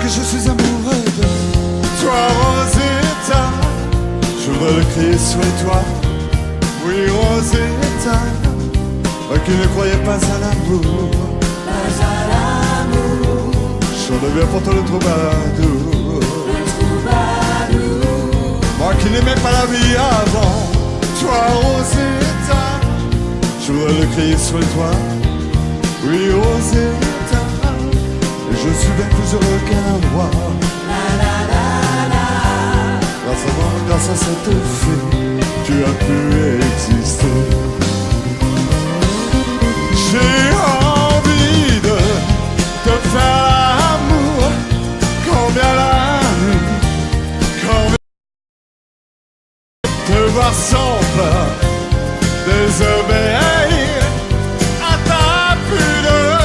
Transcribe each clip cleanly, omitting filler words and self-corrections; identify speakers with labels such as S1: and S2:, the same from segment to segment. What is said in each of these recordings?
S1: que je suis amoureux de toi, Rosetta. Je voudrais le crier sur les toits. Oui, Rosetta, moi qui ne croyais pas à l'amour.
S2: Pas à l'amour.
S1: Je deviens pourtant le troubadour.
S2: Le troubadour.
S1: Moi qui n'aimais pas la vie avant. Toi, Rosetta, je voudrais le crier sur les toits. Oui, Rosetta, et je suis bien plus heureux qu'un roi. Grâce à moi, grâce à cette fille, tu as pu exister. J'ai envie de te faire l'amour, combien la nuit, combien te voir sans peur, désobéir à ta pudeur.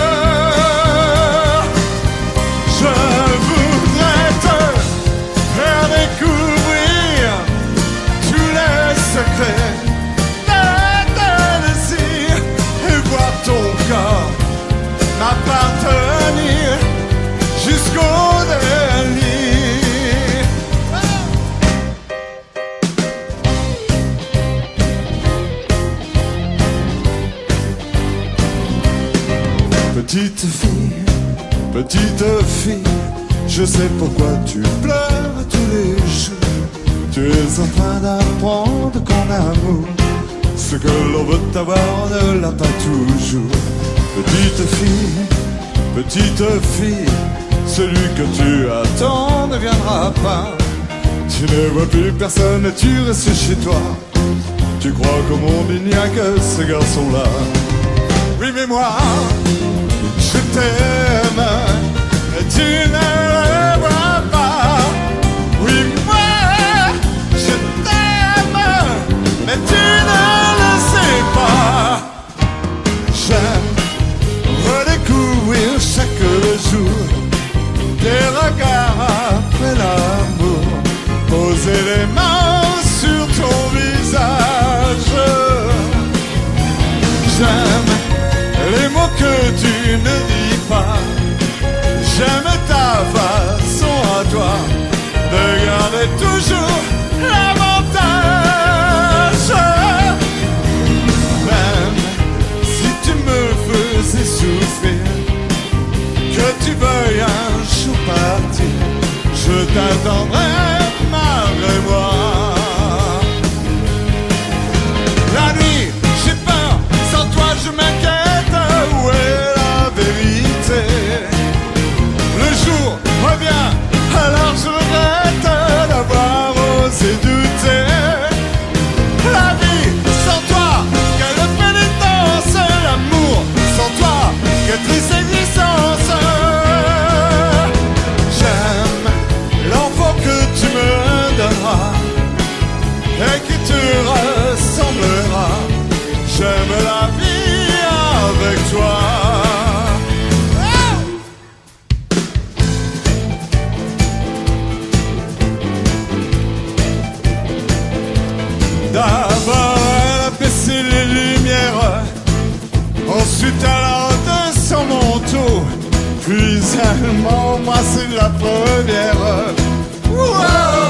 S1: Je voudrais te faire découvrir tous les secrets de tes désirs et voir ton corps m'appartenir jusqu'au délire. Petite fille, je sais pourquoi tu pleures tous les jours. Tu es en train d'apprendre qu'en amour, ce que l'on veut avoir ne l'a pas toujours. Petite fille, celui que tu attends ne viendra pas. Tu ne vois plus personne et tu restes chez toi. Tu crois qu'au monde il n'y a que ce garçon-là. Oui mais moi, je t'aime, et tu ne le vois pas. Oui, moi, je t'aime, mais tu ne le sais pas. J'aime redécouvrir chaque jour tes regards après l'amour, poser les mains sur ton visage. J'aime les mots que tu ne dis pas. J'aime ta façon à toi de garder toujours l'avantage. Même si tu me faisais souffrir, que tu veuilles un jour partir, je t'attendrai malgré moi. La nuit, j'ai peur, sans toi je m'inquiète. Où est la vérité? Le jour revient, alors je regrette d'avoir osé douter. La vie sans toi, quelle pénitence. L'amour sans toi, quelle triste existence. J'aime l'enfant que tu me donneras et qui te ressemblera. J'aime la vie avec toi. D'abord elle a baissé les lumières, ensuite elle a redescendu son manteau, puis elle m'a embrassé la première. Wow!